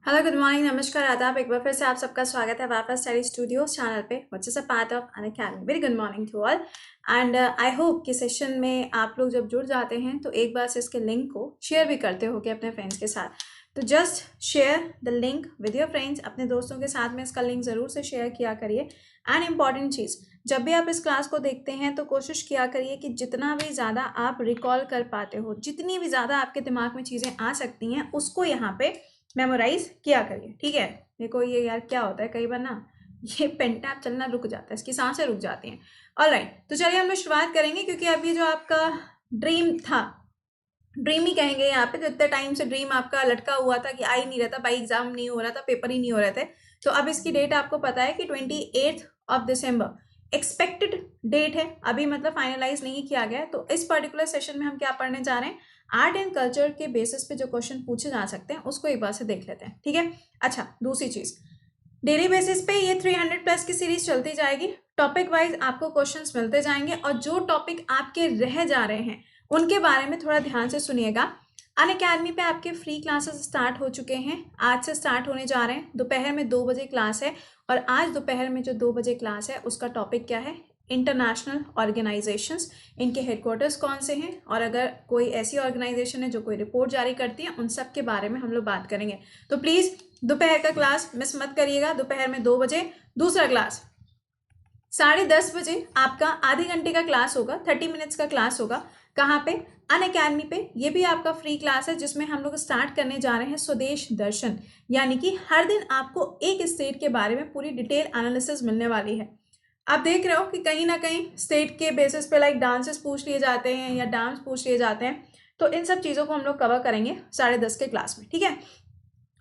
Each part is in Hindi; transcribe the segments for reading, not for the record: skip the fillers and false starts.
हेलो, गुड मॉर्निंग, नमस्कार, आदाब। एक बार फिर से आप सबका स्वागत है वापस स्टडी स्टूडियो चैनल पे, which is a part of Unacademy. Very good morning to all and I hope कि सेशन में आप लोग जब जुड़ जाते हैं तो एक बार से इसके लिंक को शेयर भी करते होगे अपने फ्रेंड्स के साथ। तो just share the link with your friends, अपने दोस्तों के साथ में इसका लिंक ज़रूर से शेयर किया करिए। एंड इम्पॉर्टेंट चीज़, जब भी आप इस क्लास को देखते हैं तो कोशिश किया करिए कि जितना भी ज़्यादा आप रिकॉल कर पाते हो, जितनी भी ज़्यादा आपके दिमाग में चीज़ें आ सकती हैं, उसको यहाँ पे मेमोराइज किया करिए। ठीक है, देखो ये यार क्या होता है, कई बार ना ये पेन टैप चलना रुक जाता है, इसकी सांसें रुक जाती हैं। ऑलराइट, तो चलिए हम लोग शुरुआत करेंगे, क्योंकि अभी जो आपका ड्रीम था, ड्रीम ही कहेंगे यहाँ पे, जो इतने टाइम से ड्रीम आपका लटका हुआ था कि आ ही नहीं रहा था भाई, एग्जाम नहीं हो रहा था, पेपर ही नहीं हो रहे थे। तो अब इसकी डेट आपको पता है कि 28 दिसंबर एक्सपेक्टेड डेट है, अभी मतलब फाइनलाइज नहीं किया गया है। तो इस पर्टिकुलर सेशन में हम क्या पढ़ने जा रहे हैं, आर्ट एंड कल्चर के बेसिस पे जो क्वेश्चन पूछे जा सकते हैं उसको एक बार से देख लेते हैं। ठीक है, अच्छा, दूसरी चीज, डेली बेसिस पे ये 300 प्लस की सीरीज चलती जाएगी। टॉपिक वाइज आपको क्वेश्चंस मिलते जाएंगे, और जो टॉपिक आपके रह जा रहे हैं उनके बारे में थोड़ा ध्यान से सुनिएगा। अनअकैडमी पे आपके फ्री क्लासेस स्टार्ट हो चुके हैं, आज से स्टार्ट होने जा रहे हैं। दोपहर में 2 बजे क्लास है, और आज दोपहर में जो 2 बजे क्लास है उसका टॉपिक क्या है, इंटरनेशनल ऑर्गेनाइजेशंस, इनके हेडक्वार्टर्स कौन से हैं, और अगर कोई ऐसी ऑर्गेनाइजेशन है जो कोई रिपोर्ट जारी करती है, उन सब के बारे में हम लोग बात करेंगे। तो प्लीज़ दोपहर का क्लास मिस मत करिएगा, दोपहर में 2 बजे। दूसरा क्लास 10:30 बजे आपका आधे घंटे का क्लास होगा, 30 मिनट्स का क्लास होगा। कहाँ पे, अनअकैडमी पे। ये भी आपका फ्री क्लास है, जिसमें हम लोग स्टार्ट करने जा रहे हैं स्वदेश दर्शन, यानी कि हर दिन आपको एक स्टेट के बारे में पूरी डिटेल एनालिसिस मिलने वाली है। आप देख रहे हो कि कहीं ना कहीं स्टेट के बेसिस पे लाइक डांसेस पूछ लिए जाते हैं या डांस पूछ लिए जाते हैं, तो इन सब चीज़ों को हम लोग कवर करेंगे 10:30 के क्लास में। ठीक है,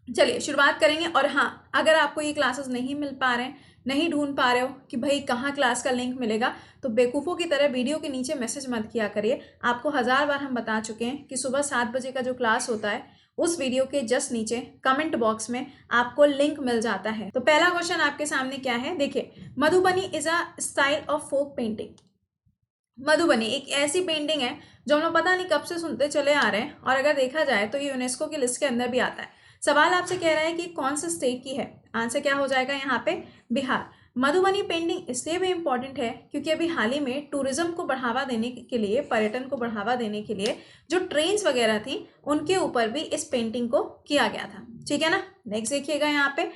चलिए शुरुआत करेंगे। और हाँ, अगर आपको ये क्लासेस नहीं मिल पा रहे हैं, नहीं ढूंढ पा रहे हो कि भाई कहाँ क्लास का लिंक मिलेगा, तो बेवकूफ़ों की तरह वीडियो के नीचे मैसेज मत किया करिए। आपको 1000 बार हम बता चुके हैं कि सुबह 7 बजे का जो क्लास होता है, उस वीडियो के जस्ट नीचे कमेंट बॉक्स में आपको लिंक मिल जाता है। तो पहला क्वेश्चन आपके सामने क्या है, देखिए, Madhubani is a style of folk painting. Madhubani एक ऐसी पेंटिंग है जो हम लोग पता नहीं कब से सुनते चले आ रहे हैं, और अगर देखा जाए तो ये यूनेस्को की लिस्ट के अंदर भी आता है। सवाल आपसे कह रहा है कि कौन से स्टेट की है, आंसर क्या हो जाएगा यहाँ पे, बिहार। मधुबनी पेंटिंग इसलिए भी इम्पॉर्टेंट है क्योंकि अभी हाल ही में टूरिज्म को बढ़ावा देने के लिए, पर्यटन को बढ़ावा देने के लिए जो ट्रेन्स वगैरह थी उनके ऊपर भी इस पेंटिंग को किया गया था। ठीक है ना, नेक्स्ट देखिएगा यहाँ पे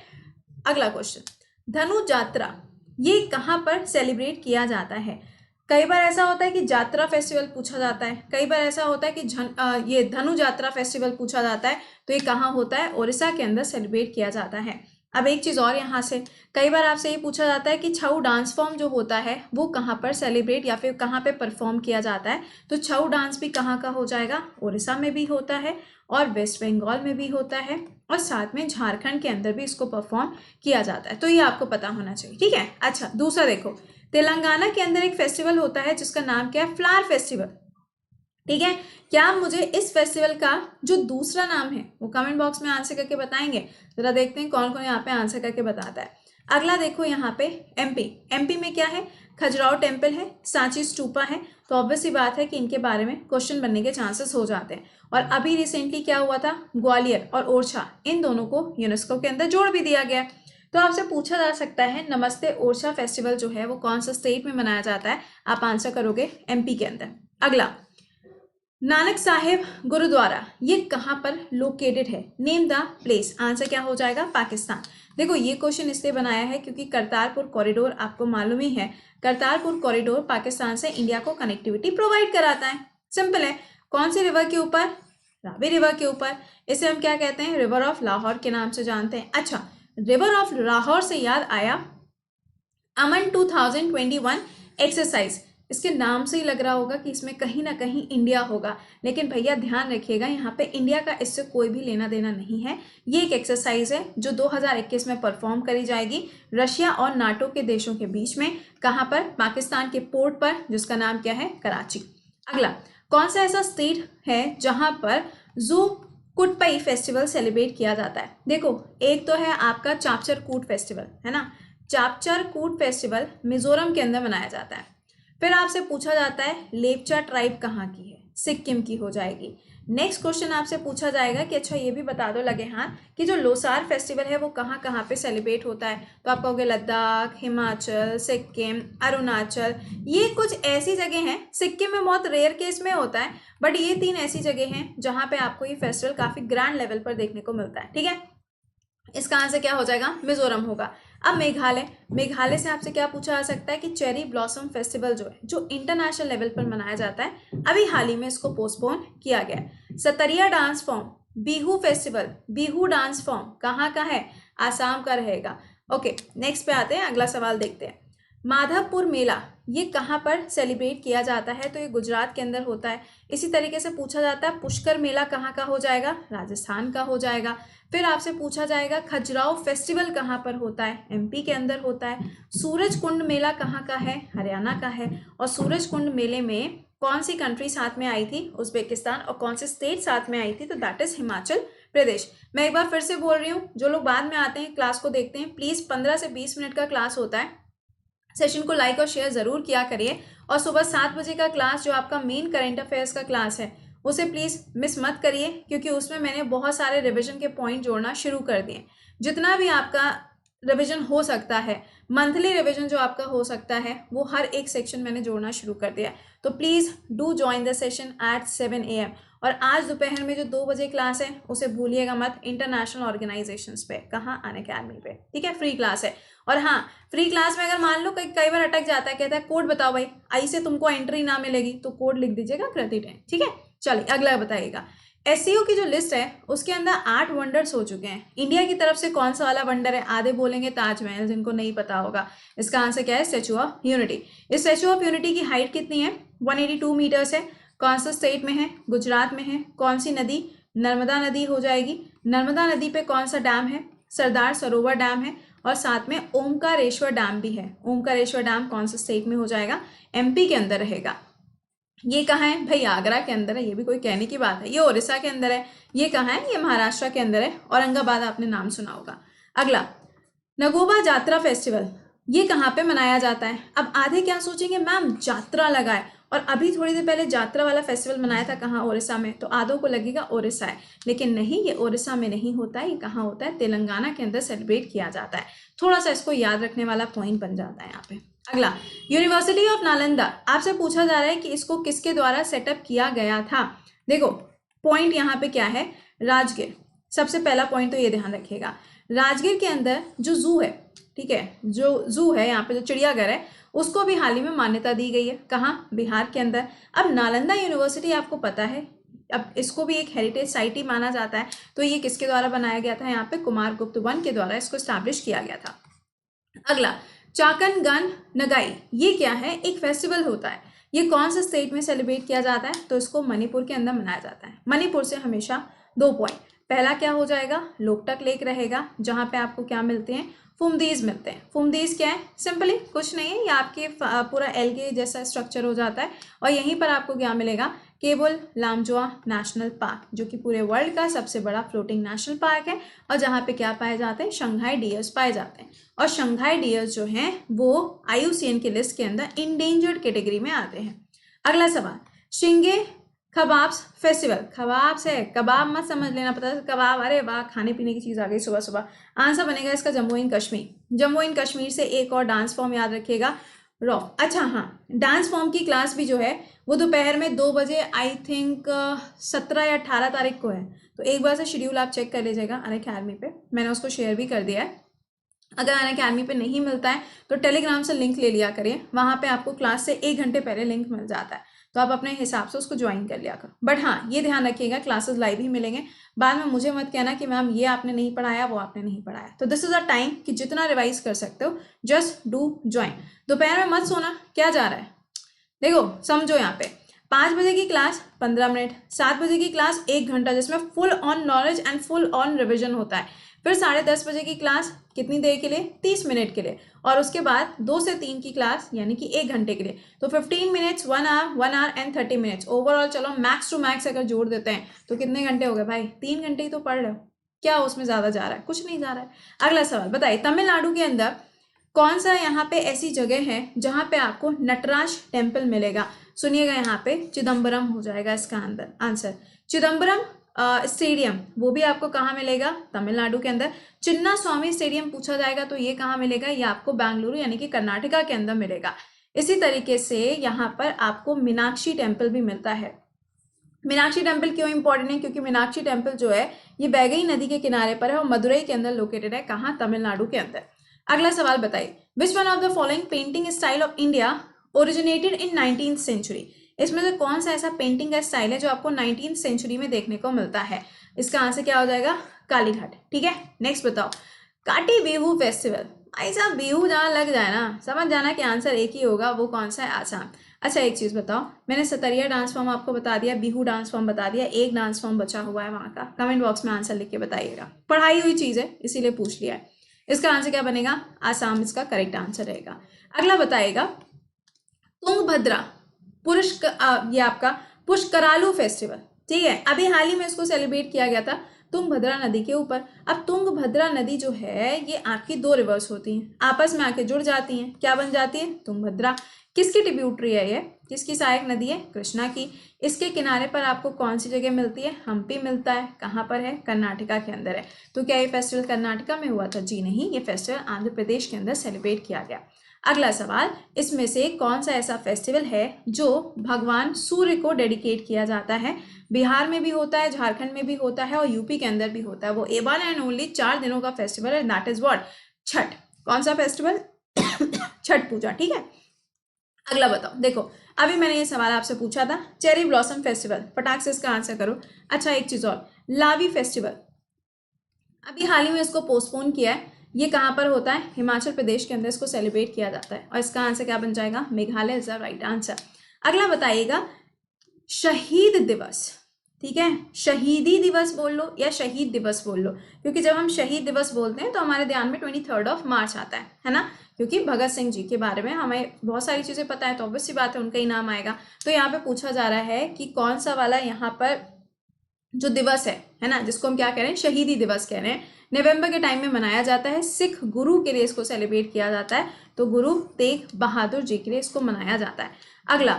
अगला क्वेश्चन, धनु यात्रा ये कहाँ पर सेलिब्रेट किया जाता है। कई बार ऐसा होता है कि यात्रा फेस्टिवल पूछा जाता है, कई बार ऐसा होता है कि ये धनु यात्रा फेस्टिवल पूछा जाता है। तो ये कहाँ होता है, उड़ीसा के अंदर सेलिब्रेट किया जाता है। अब एक चीज़ और यहाँ से, कई बार आपसे ये पूछा जाता है कि छऊ डांस फॉर्म जो होता है वो कहाँ पर सेलिब्रेट या फिर कहाँ पे परफॉर्म किया जाता है। तो छऊ डांस भी कहाँ का हो जाएगा, उड़ीसा में भी होता है, और वेस्ट बंगाल में भी होता है, और साथ में झारखंड के अंदर भी इसको परफॉर्म किया जाता है। तो ये आपको पता होना चाहिए। ठीक है, अच्छा, दूसरा देखो, तेलंगाना के अंदर एक फेस्टिवल होता है जिसका नाम क्या है, फ्लावर फेस्टिवल। ठीक है, क्या आप मुझे इस फेस्टिवल का जो दूसरा नाम है वो कमेंट बॉक्स में आंसर करके बताएंगे। जरा देखते हैं कौन कौन यहाँ पे आंसर करके बताता है। अगला देखो यहाँ पे एमपी में क्या है, खजुराहो टेम्पल है, सांची स्तूपा है। तो ऑब्वियस सी बात है कि इनके बारे में क्वेश्चन बनने के चांसेस हो जाते हैं। और अभी रिसेंटली क्या हुआ था, ग्वालियर और ओरछा, इन दोनों को यूनेस्को के अंदर जोड़ भी दिया गया। तो आपसे पूछा जा सकता है नमस्ते ओरछा फेस्टिवल जो है वो कौन सा स्टेट में मनाया जाता है, आप आंसर करोगे एमपी के अंदर। अगला, नानक साहेब गुरुद्वारा ये कहाँ पर लोकेटेड है, नेम द प्लेस, आंसर क्या हो जाएगा, पाकिस्तान। देखो ये क्वेश्चन इसलिए बनाया है क्योंकि करतारपुर कॉरिडोर आपको मालूम ही है, करतारपुर कॉरिडोर पाकिस्तान से इंडिया को कनेक्टिविटी प्रोवाइड कराता है। सिंपल है, कौन सी रिवर के ऊपर, रावी रिवर के ऊपर। इसे हम क्या कहते हैं, रिवर ऑफ लाहौर के नाम से जानते हैं। अच्छा, रिवर ऑफ लाहौर से याद आया, अमन 2021 एक्सरसाइज, इसके नाम से ही लग रहा होगा कि इसमें कहीं ना कहीं इंडिया होगा, लेकिन भैया ध्यान रखिएगा यहाँ पे इंडिया का इससे कोई भी लेना देना नहीं है। ये एक एक्सरसाइज है जो 2021 में परफॉर्म करी जाएगी रशिया और नाटो के देशों के बीच में। कहाँ पर, पाकिस्तान के पोर्ट पर, जिसका नाम क्या है, कराची। अगला, कौन सा ऐसा स्टेट है जहाँ पर जू कुटपई फेस्टिवल सेलिब्रेट किया जाता है। देखो, एक तो है आपका चापचर कूट फेस्टिवल, है ना, चापचर कूट फेस्टिवल मिजोरम के अंदर मनाया जाता है। फिर आपसे पूछा जाता है लेपचा ट्राइब कहाँ की है, सिक्किम की हो जाएगी। नेक्स्ट क्वेश्चन आपसे पूछा जाएगा कि अच्छा ये भी बता दो लगे हाथ कि जो लोसार फेस्टिवल है वो कहाँ कहाँ पे सेलिब्रेट होता है। तो आप कहोगे लद्दाख, हिमाचल, सिक्किम, अरुणाचल। ये कुछ ऐसी जगह हैं, सिक्किम में बहुत रेयर केस में होता है, बट ये 3 ऐसी जगह हैं जहाँ पे आपको ये फेस्टिवल काफ़ी ग्रैंड लेवल पर देखने को मिलता है। ठीक है, इसका आंसर क्या हो जाएगा, मिजोरम होगा। अब मेघालय, मेघालय से आपसे क्या पूछा जा सकता है कि चेरी ब्लॉसम फेस्टिवल जो है, जो इंटरनेशनल लेवल पर मनाया जाता है, अभी हाल ही में इसको पोस्टपोन किया गया है। Sattriya dance form, Bihu festival, Bihu dance form कहाँ का है, आसाम का रहेगा। ओके, नेक्स्ट पे आते हैं, अगला सवाल देखते हैं। माधवपुर मेला ये कहाँ पर सेलिब्रेट किया जाता है, तो ये गुजरात के अंदर होता है। इसी तरीके से पूछा जाता है पुष्कर मेला कहाँ का हो जाएगा, राजस्थान का हो जाएगा। फिर आपसे पूछा जाएगा खजुराहो फेस्टिवल कहाँ पर होता है, एमपी के अंदर होता है। सूरज कुंड मेला कहाँ का है, हरियाणा का है। और सूरज कुंड मेले में कौन सी कंट्री साथ में आई थी, उज्बेकिस्तान। और कौन सी स्टेट साथ में आई थी, तो दैट इज हिमाचल प्रदेश। मैं एक बार फिर से बोल रही हूँ, जो लोग बाद में आते हैं क्लास को देखते हैं, प्लीज़ 15 से 20 मिनट का क्लास होता है, सेशन को लाइक और शेयर ज़रूर किया करिए। और सुबह 7 बजे का क्लास जो आपका मेन करेंट अफेयर्स का क्लास है उसे प्लीज़ मिस मत करिए, क्योंकि उसमें मैंने बहुत सारे रिवीजन के पॉइंट जोड़ना शुरू कर दिए। जितना भी आपका रिवीजन हो सकता है, मंथली रिवीजन जो आपका हो सकता है, वो हर एक सेक्शन मैंने जोड़ना शुरू कर दिया। तो please do join the session at 7 AM। और आज दोपहर में जो 2 बजे क्लास है उसे भूलिएगा मत, इंटरनेशनल ऑर्गेनाइजेशंस पे, कहाँ, अनअकैडमी पे। ठीक है, फ्री क्लास है। और हाँ, फ्री क्लास में अगर मान लो कई बार अटक जाता है, कहता है कोड बताओ भाई, आई से तुमको एंट्री ना मिलेगी, तो कोड लिख दीजिएगा कृति10। ठीक है, चलिए अगला बताइएगा। एससीओ की जो लिस्ट है उसके अंदर 8 वंडर्स हो चुके हैं। इंडिया की तरफ से कौन सा वाला वंडर है, आधे बोलेंगे ताजमहल, जिनको नहीं पता होगा। इसका आंसर क्या है, स्टैचू ऑफ यूनिटी। इस स्टैचू ऑफ यूनिटी की हाइट कितनी है, 182 मीटर्स है। कौन सा स्टेट में है, गुजरात में है। कौन सी नदी, नर्मदा नदी हो जाएगी। नर्मदा नदी पे कौन सा डैम है, सरदार सरोवर डैम है। और साथ में ओमकारेश्वर डैम भी है। ओमकारेश्वर डैम कौन सा स्टेट में हो जाएगा, एमपी के अंदर रहेगा। ये कहाँ है भाई, आगरा के अंदर है, ये भी कोई कहने की बात है। ये उड़ीसा के अंदर है। ये कहाँ है, ये महाराष्ट्र के अंदर है। औरंगाबाद आपने नाम सुना होगा। अगला, नगोबा जात्रा फेस्टिवल, ये कहाँ पे मनाया जाता है। अब आधे क्या सोचेंगे, मैम जात्रा लगा है, और अभी थोड़ी देर पहले जात्रा वाला फेस्टिवल मनाया था कहाँ, उड़ीसा में। तो आधों को लगेगा उड़ीसा है, लेकिन नहीं, ये उड़ीसा में नहीं होता है। ये कहाँ होता है, तेलंगाना के अंदर सेलिब्रेट किया जाता है। थोड़ा सा इसको याद रखने वाला पॉइंट बन जाता है यहाँ पे। अगला, यूनिवर्सिटी ऑफ नालंदा, आपसे पूछा जा रहा है कि इसको किसके द्वारा सेटअप किया गया था। देखो पॉइंट यहाँ पे क्या है, राजगीर। सबसे पहला पॉइंट तो ये ध्यान रखिएगा, राजगीर के अंदर जो जू है, ठीक है, जो जू है यहाँ पे, जो चिड़ियाघर है, उसको भी हाल ही में मान्यता दी गई है। कहाँ, बिहार के अंदर। अब नालंदा यूनिवर्सिटी आपको पता है, अब इसको भी एक हेरिटेज साइट ही माना जाता है। तो ये किसके द्वारा बनाया गया था, यहाँ पे कुमारगुप्त वन के द्वारा इसको स्टैब्लिश किया गया था। अगला, चाकनगन नगाई, ये क्या है, एक फेस्टिवल होता है। ये कौन से स्टेट में सेलिब्रेट किया जाता है, तो इसको मणिपुर के अंदर मनाया जाता है। मणिपुर से हमेशा 2 पॉइंट। पहला क्या हो जाएगा, लोकटक लेक रहेगा, जहाँ पे आपको क्या मिलते हैं, फुमदीज मिलते हैं। फुमदीज क्या है, सिंपली कुछ नहीं है, ये आपके पूरा एल के जैसा स्ट्रक्चर हो जाता है। और यहीं पर आपको क्या मिलेगा, केवल लामजोआ नेशनल पार्क, जो कि पूरे वर्ल्ड का सबसे बड़ा फ्लोटिंग नेशनल पार्क है। और जहाँ पे क्या पाए जाते हैं, शंघाई डियर्स पाए जाते हैं। और शंघाई डियर्स जो हैं वो IUCN की लिस्ट के अंदर इंडेंजर्ड कैटेगरी में आते हैं। अगला सवाल, शिंगे कबाब्स फेस्टिवल, कबाब से कबाब मत समझ लेना, पता है कबाब, अरे वाह, खाने पीने की चीज़ आ गई सुबह सुबह। आंसर बनेगा इसका जम्मू एंड कश्मीर। जम्मू एंड कश्मीर से एक और डांस फॉर्म याद रखिएगा, रॉ। अच्छा हाँ, डांस फॉर्म की क्लास भी जो है वो दोपहर में 2 बजे, आई थिंक 17 या 18 तारीख को है। तो एक बार से शेड्यूल आप चेक कर लीजिएगा अनअकैडमी पे, मैंने उसको शेयर भी कर दिया है। अगर अनअकैडमी पे नहीं मिलता है तो टेलीग्राम से लिंक ले लिया करिए, वहाँ पे आपको क्लास से 1 घंटे पहले लिंक मिल जाता है, तो आप अपने हिसाब से उसको ज्वाइन कर लिया करो। बट हाँ, ये ध्यान रखिएगा क्लासेस लाइव ही मिलेंगे। बाद में मुझे मत कहना कि मैम ये आपने नहीं पढ़ाया, वो आपने नहीं पढ़ाया। तो दिस इज अ टाइम कि जितना रिवाइज कर सकते हो जस्ट डू ज्वाइन। दोपहर में मत सोना, क्या जा रहा है, देखो समझो, यहाँ पे 5 बजे की क्लास 15 मिनट, 7 बजे की क्लास 1 घंटा, जिसमें full on knowledge and full on revision होता है। फिर 10:30 बजे की क्लास कितनी देर के लिए, 30 मिनट के लिए। और उसके बाद 2 से 3 की क्लास, यानी कि 1 घंटे के लिए। तो 15 minutes, 1 hour, 1 hour and 30 minutes overall. चलो मैक्स टू मैक्स अगर जोड़ देते हैं तो कितने घंटे हो गए भाई, 3 घंटे ही तो पढ़ रहे हो, क्या उसमें ज़्यादा जा रहा है, कुछ नहीं जा रहा है। अगला सवाल बताइए, तमिलनाडु के अंदर कौन सा यहाँ पे ऐसी जगह है जहाँ पे आपको नटराज टेम्पल मिलेगा? सुनिएगा, यहाँ पे चिदम्बरम हो जाएगा इसका अंदर आंसर। चिदम्बरम स्टेडियम वो भी आपको कहाँ मिलेगा? तमिलनाडु के अंदर। चिन्ना स्वामी स्टेडियम पूछा जाएगा तो ये कहाँ मिलेगा? ये आपको बेंगलुरु यानी कि कर्नाटका के अंदर मिलेगा। इसी तरीके से यहाँ पर आपको मीनाक्षी टेम्पल भी मिलता है। मीनाक्षी टेम्पल क्यों इंपॉर्टेंट है? क्योंकि मीनाक्षी टेम्पल जो है ये वैगई नदी के किनारे पर है और मदुरई के अंदर लोकेटेड है। कहाँ? तमिलनाडु के अंदर। अगला सवाल बताइए, which one of the following painting style of India originated in 19th century? इसमें से कौन सा ऐसा पेंटिंग का स्टाइल है जो आपको 19th सेंचुरी में देखने को मिलता है? इसका आंसर क्या हो जाएगा? कालीघाट। ठीक है, नेक्स्ट बताओ, काटी बिहू फेस्टिवल। भाई साहब बिहू जहाँ लग जाए ना समझ जाना कि आंसर एक ही होगा, वो कौन सा है? आसाम। अच्छा एक चीज बताओ, मैंने सतरिया डांस फॉर्म आपको बता दिया, बिहू डांस फॉर्म बता दिया, एक डांस फॉर्म बचा हुआ है वहां का, कमेंट बॉक्स में आंसर लिख के बताइएगा। पढ़ाई हुई चीज है इसीलिए पूछ लिया है। इसका आंसर क्या बनेगा? आसाम इसका करेक्ट आंसर रहेगा। अगला बताएगा, तुंगभद्रा ये आपका पुष्करालू फेस्टिवल। ठीक है, अभी हाल ही में इसको सेलिब्रेट किया गया था तुंगभद्रा नदी के ऊपर। अब तुंगभद्रा नदी जो है ये आपकी दो रिवर्स होती हैं, आपस में आके जुड़ जाती हैं, क्या बन जाती है? तुंगभद्रा। किसकी ट्रिब्यूटरी है ये? किसकी सहायक नदी है? कृष्णा की। इसके किनारे पर आपको कौन सी जगह मिलती है? हम्पी मिलता है। कहाँ पर है? कर्नाटका के अंदर है। तो क्या ये फेस्टिवल कर्नाटका में हुआ था? जी नहीं, ये फेस्टिवल आंध्र प्रदेश के अंदर सेलिब्रेट किया गया। अगला सवाल, इसमें से कौन सा ऐसा फेस्टिवल है जो भगवान सूर्य को डेडिकेट किया जाता है? बिहार में भी होता है, झारखंड में भी होता है और यूपी के अंदर भी होता है। वो वन एंड ओनली 4 दिनों का फेस्टिवल है, दैट इज व्हाट? छठ। कौन सा फेस्टिवल? छठ पूजा। ठीक है, अगला बताओ। देखो अभी मैंने ये सवाल आपसे पूछा था, चेरी ब्लॉसम फेस्टिवल, फटाक से इसका आंसर करो। अच्छा एक चीज और, लावी फेस्टिवल, अभी हाल ही में इसको पोस्टपोन किया है। ये कहाँ पर होता है? हिमाचल प्रदेश के अंदर इसको सेलिब्रेट किया जाता है और इसका आंसर क्या बन जाएगा? Meghalaya is the right answer. अगला बताइएगा, शहीद दिवस। ठीक है, शहीदी दिवस बोल लो या शहीद दिवस बोल लो, क्योंकि जब हम शहीद दिवस बोलते हैं तो हमारे ध्यान में 23 मार्च आता है ना, क्योंकि भगत सिंह जी के बारे में हमें बहुत सारी चीजें पता है तो ऑब्वियस सी बात है उनका ही नाम आएगा। तो यहाँ पे पूछा जा रहा है कि कौन सा वाला यहाँ पर जो दिवस है ना, जिसको हम क्या कह रहे हैं? शहीदी दिवस कह रहे हैं, नवंबर के टाइम में मनाया जाता है। सिख गुरु के लिए इसको सेलिब्रेट किया जाता है, तो गुरु तेग बहादुर जी के लिए इसको मनाया जाता है। अगला,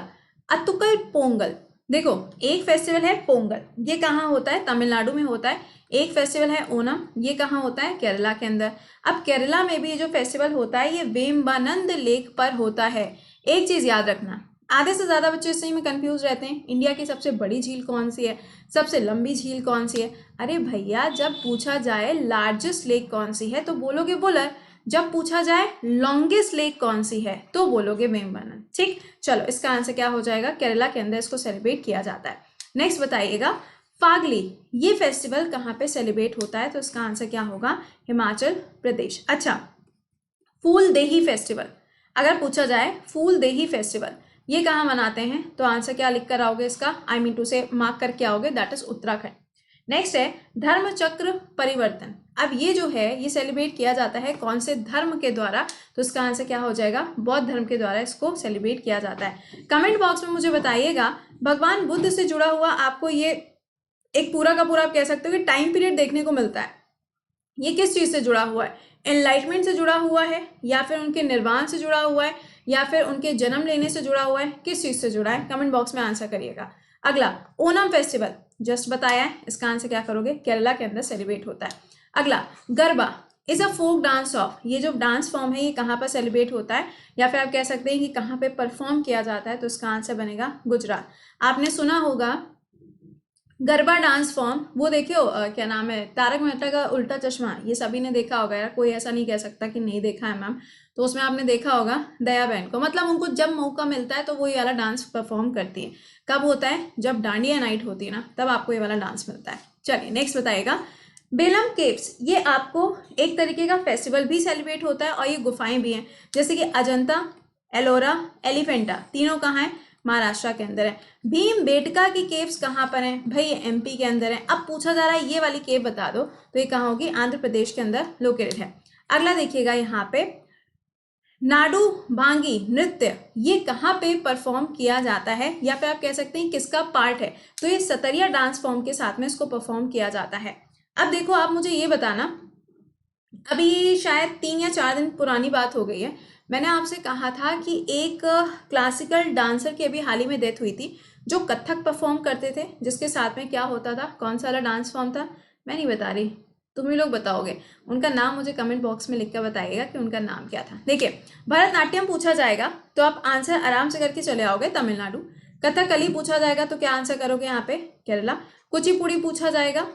अतुकल पोंगल। देखो एक फेस्टिवल है पोंगल, ये कहाँ होता है? तमिलनाडु में होता है। एक फेस्टिवल है ओनम, ये कहाँ होता है? केरला के अंदर। अब केरला में भी जो फेस्टिवल होता है ये वेम्बानंद लेक पर होता है। एक चीज याद रखना, आधे से ज्यादा बच्चे इससे में कंफ्यूज रहते हैं, इंडिया की सबसे बड़ी झील कौन सी है, सबसे लंबी झील कौन सी है? अरे भैया जब पूछा जाए लार्जेस्ट लेक कौन सी है तो बोलोगे बुलर, जब पूछा जाए लॉन्गेस्ट लेक कौन सी है तो बोलोगे वेम्बानंद। ठीक, चलो इसका आंसर क्या हो जाएगा? केरला के अंदर इसको सेलिब्रेट किया जाता है। नेक्स्ट बताइएगा, फागली, ये फेस्टिवल कहाँ पे सेलिब्रेट होता है? तो इसका आंसर क्या होगा? हिमाचल प्रदेश। अच्छा, फूल देही फेस्टिवल, अगर पूछा जाए फूल देही फेस्टिवल ये कहाँ मनाते हैं तो आंसर क्या लिख कर आओगे इसका? आई मीन टू से मार्क करके आओगे, दैट इज उत्तराखंड। नेक्स्ट है धर्म चक्र परिवर्तन। अब ये जो है ये सेलिब्रेट किया जाता है कौन से धर्म के द्वारा? तो इसका आंसर क्या हो जाएगा? बौद्ध धर्म के द्वारा इसको सेलिब्रेट किया जाता है। कमेंट बॉक्स में मुझे बताइएगा, भगवान बुद्ध से जुड़ा हुआ आपको ये एक पूरा का पूरा आप कह सकते हो कि टाइम पीरियड देखने को मिलता है, ये किस चीज से जुड़ा हुआ है? एनलाइटमेंट से जुड़ा हुआ है या फिर उनके निर्वाण से जुड़ा हुआ है या फिर उनके जन्म लेने से जुड़ा हुआ है? किस चीज से जुड़ा है? कमेंट बॉक्स में आंसर करिएगा। अगला, ओनम फेस्टिवल जस्ट बताया है, इसका आंसर क्या करोगे? केरला के अंदर सेलिब्रेट होता है। अगला, Garba is a folk dance of, ये जो डांस फॉर्म है ये कहाँ पर सेलिब्रेट होता है या फिर आप कह सकते हैं कि कहाँ पे परफॉर्म किया जाता है? तो इसका आंसर बनेगा गुजरात। आपने सुना होगा गरबा डांस फॉर्म, वो देखियो क्या नाम है, तारक मेहता का उल्टा चश्मा, ये सभी ने देखा होगा यार, कोई ऐसा नहीं कह सकता कि नहीं देखा है मैम। तो उसमें आपने देखा होगा दया बहन को, मतलब उनको जब मौका मिलता है तो वो ये वाला डांस परफॉर्म करती है। कब होता है? जब डांडिया नाइट होती है ना, तब आपको ये वाला डांस मिलता है। चलिए नेक्स्ट बताइएगा, बेलम केव्स, ये आपको एक तरीके का फेस्टिवल भी सेलिब्रेट होता है और ये गुफाएं भी हैं, जैसे कि अजंता, एलोरा, एलिफेंटा, तीनों कहाँ है? महाराष्ट्र के अंदर है। भीम बेटका की केव्स कहाँ पर हैं? भाई ये एमपी के अंदर है। अब पूछा जा रहा है ये वाली केव बता दो, तो ये कहाँ होगी? आंध्र प्रदेश के अंदर लोकेटेड है। अगला देखिएगा यहाँ पे, नाडू भांगी नृत्य ये कहाँ पे परफॉर्म किया जाता है या फिर आप कह सकते हैं किसका पार्ट है? तो ये सतरिया डांस फॉर्म के साथ में इसको परफॉर्म किया जाता है। अब देखो आप मुझे ये बताना, अभी शायद 3 या 4 दिन पुरानी बात हो गई है, मैंने आपसे कहा था कि एक क्लासिकल डांसर की अभी हाल ही में डेथ हुई थी, जो कथक परफॉर्म करते थे, जिसके साथ में क्या होता था, कौन सा वाला डांस फॉर्म था, मैं नहीं बता रही, तुम ही लोग बताओगे। उनका नाम मुझे कमेंट बॉक्स में लिख कर बताइएगा कि उनका नाम क्या था। देखिए, भरतनाट्यम पूछा जाएगा तो आप आंसर आराम से करके चले आओगे, तमिलनाडु। कथकली पूछा जाएगा तो क्या आंसर करोगे यहाँ पे, केरला। कुचिपुड़ी पूछा जाएगा,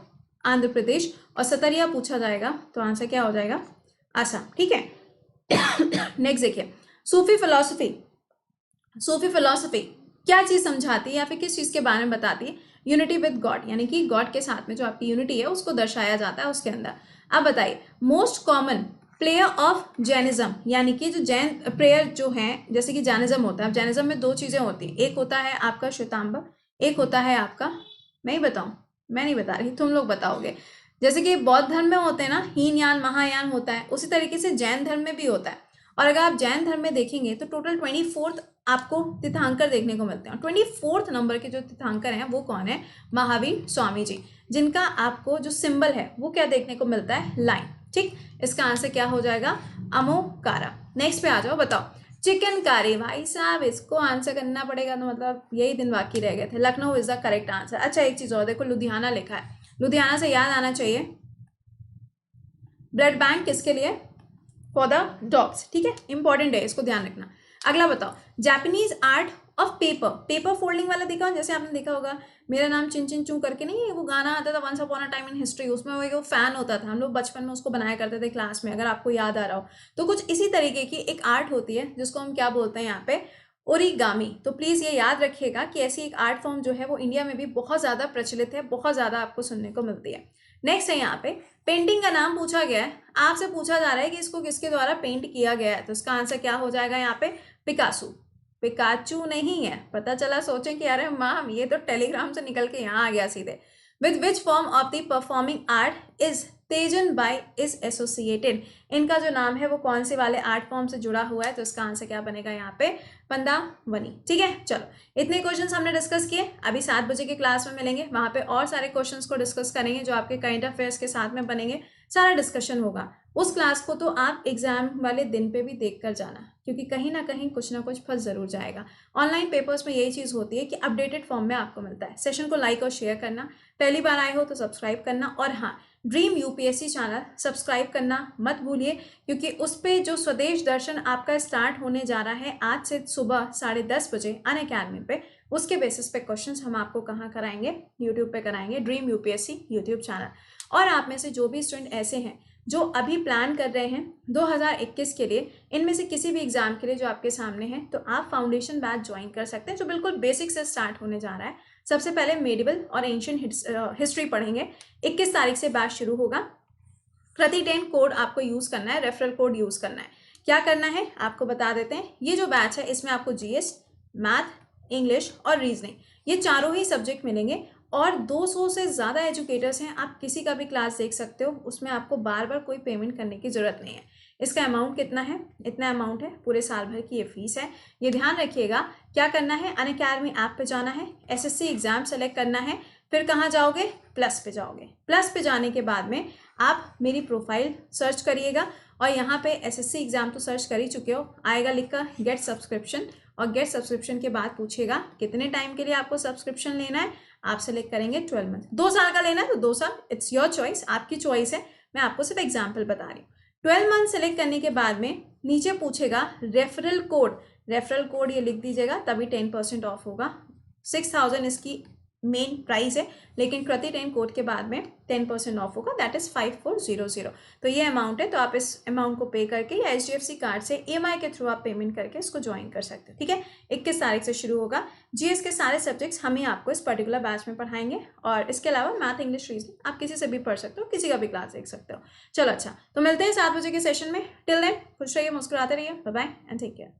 आंध्र प्रदेश। और सतरिया पूछा जाएगा तो आंसर क्या हो जाएगा, असम। ठीक है। नेक्स्ट देखिए, सूफी फिलोसफी। सूफी फिलोसफी क्या चीज समझाती है या फिर किस चीज के बारे में बताती है, यूनिटी विद गॉड, यानी कि गॉड के साथ में जो आपकी यूनिटी है उसको दर्शाया जाता है उसके अंदर। अब बताइए, most common player of Jainism, यानी कि जो जैन प्रेयर जो है, जैसे कि जैनिज्म होता है, जैनिज्म में दो चीजें होती है, एक होता है आपका श्वेतांबर, एक होता है आपका, मैं ही बताऊं, मैं नहीं बता रही, तुम लोग बताओगे। जैसे कि बौद्ध धर्म में होते हैं ना, हीन यान महायान होता है, उसी तरीके से जैन धर्म में भी होता है। और अगर आप जैन धर्म में देखेंगे तो टोटल 24 आपको तीर्थंकर देखने को मिलते हैं। 24 नंबर के जो तीर्थंकर हैं वो कौन है, महावीर स्वामी जी, जिनका आपको जो सिंबल है वो क्या देखने को मिलता है, लाइन। ठीक, इसका आंसर क्या हो जाएगा, अमोकारा। नेक्स्ट पे आ जाओ, बताओ। चिकन कारी, भाई साहब इसको आंसर करना पड़ेगा, तो मतलब यही दिन बाकी रह गए थे। Lucknow is the correct answer. अच्छा, एक चीज और देखो, लुधियाना लिखा है, लुधियाना से याद आना चाहिए, ब्लड बैंक किसके लिए, फॉर द डॉग्स। ठीक है, इंपॉर्टेंट है, इसको ध्यान रखना। अगला बताओ, Japanese art of paper. Paper folding वाला देखा हो, जैसे आपने देखा होगा मेरा नाम चिन चिन चू करके, नहीं वो गाना आता था once upon a time in history, उसमें वो फैन होता था, हम लोग बचपन में उसको बनाया करते थे क्लास में, अगर आपको याद आ रहा हो तो। कुछ इसी तरीके की एक आर्ट होती है जिसको हम क्या बोलते हैं यहाँ पे, ओरिगामी। तो प्लीज ये याद रखिएगा कि ऐसी एक आर्ट फॉर्म जो है वो इंडिया में भी बहुत ज्यादा प्रचलित है, बहुत ज्यादा आपको सुनने को मिलती है। नेक्स्ट है यहाँ पे, पेंटिंग का नाम पूछा गया है, आपसे पूछा जा रहा है कि इसको किसके द्वारा पेंट किया गया है, तो इसका आंसर क्या हो जाएगा यहाँ पे, पिकासो। पिकाचू नहीं है, पता चला सोचें कि अरे मैम ये तो टेलीग्राम से निकल के यहाँ आ गया सीधे। With which form of the performing art is Teejan Bai is associated, इनका जो नाम है वो कौन से वाले आर्ट फॉर्म से जुड़ा हुआ है, तो इसका आंसर क्या बनेगा यहाँ पे, पंदावनी। ठीक है, चलो इतने क्वेश्चंस हमने डिस्कस किए। अभी 7 बजे की क्लास में मिलेंगे, वहां पे और सारे क्वेश्चंस को डिस्कस करेंगे जो आपके करंट अफेयर्स के साथ में बनेंगे, सारा डिस्कशन होगा। उस क्लास को तो आप एग्जाम वाले दिन पे भी देख कर जाना, क्योंकि कहीं ना कहीं कुछ ना कुछ फंस जरूर जाएगा। ऑनलाइन पेपर्स में यही चीज होती है कि अपडेटेड फॉर्म में आपको मिलता है। सेशन को लाइक और शेयर करना, पहली बार आए हो तो सब्सक्राइब करना, और हाँ, ड्रीम यूपीएससी चैनल सब्सक्राइब करना मत भूलिए, क्योंकि उस पर जो स्वदेश दर्शन आपका स्टार्ट होने जा रहा है आज से सुबह 10:30 बजे अनअकैडमी पे, उसके बेसिस पे क्वेश्चंस हम आपको कहाँ कराएंगे, यूट्यूब पे कराएंगे, ड्रीम यूपीएससी यूट्यूब चैनल। और आप में से जो भी स्टूडेंट ऐसे हैं जो अभी प्लान कर रहे हैं 2021 के लिए, इनमें से किसी भी एग्जाम के लिए जो आपके सामने है, तो आप फाउंडेशन बैच ज्वाइन कर सकते हैं, जो बिल्कुल बेसिक से स्टार्ट होने जा रहा है। सबसे पहले मेडिवल और एंशियंट हिस्ट्री पढ़ेंगे। 21 तारीख से बैच शुरू होगा। प्रति 10 कोड आपको यूज करना है, रेफरल कोड यूज करना है। क्या करना है आपको बता देते हैं। ये जो बैच है इसमें आपको जीएस, मैथ, इंग्लिश और रीजनिंग, ये चारों ही सब्जेक्ट मिलेंगे, और 200 से ज़्यादा एजुकेटर्स हैं, आप किसी का भी क्लास देख सकते हो, उसमें आपको बार बार कोई पेमेंट करने की ज़रूरत नहीं है। इसका अमाउंट कितना है, इतना अमाउंट है, पूरे साल भर की ये फीस है। ये ध्यान रखिएगा। क्या करना है, अनअकैडमी ऐप पे जाना है, एसएससी एग्जाम सेलेक्ट करना है, फिर कहाँ जाओगे, प्लस पे जाओगे। प्लस पे जाने के बाद में आप मेरी प्रोफाइल सर्च करिएगा, और यहाँ पे एसएससी एग्जाम तो सर्च कर ही चुके हो, आएगा लिखा गेट सब्सक्रिप्शन, और गेट सब्सक्रिप्शन के बाद पूछेगा कितने टाइम के लिए आपको सब्सक्रिप्शन लेना है। आप सेलेक्ट करेंगे 12 मंथ, 2 साल का लेना है तो 2 साल, इट्स योर चॉइस, आपकी चॉइस है, मैं आपको सिर्फ एग्जाम्पल बता रही हूँ। 12 मंथ सेलेक्ट करने के बाद में नीचे पूछेगा रेफरल कोड, रेफरल कोड ये लिख दीजिएगा, तभी 10% ऑफ होगा। 6000 इसकी मेन प्राइस है, लेकिन प्रति 10 कोड के बाद में 10% ऑफ होगा, दैट इज 5400। तो ये अमाउंट है, तो आप इस अमाउंट को पे करके या एचडीएफसी कार्ड से ईएमआई के थ्रू आप पेमेंट करके इसको ज्वाइन कर सकते हो। ठीक है, 21 तारीख से शुरू होगा। जीएस के सारे सब्जेक्ट्स हम ही आपको इस पर्टिकुलर बैच में पढ़ाएंगे, और इसके अलावा मैथ, इंग्लिश, रीजनिंग आप किसी से भी पढ़ सकते हो, किसी का भी क्लास देख सकते हो। चलो अच्छा, तो मिलते हैं 7 बजे के सेशन में। टिल देन खुश रहिए, मुस्कुराते रहिए, bye bye and take care.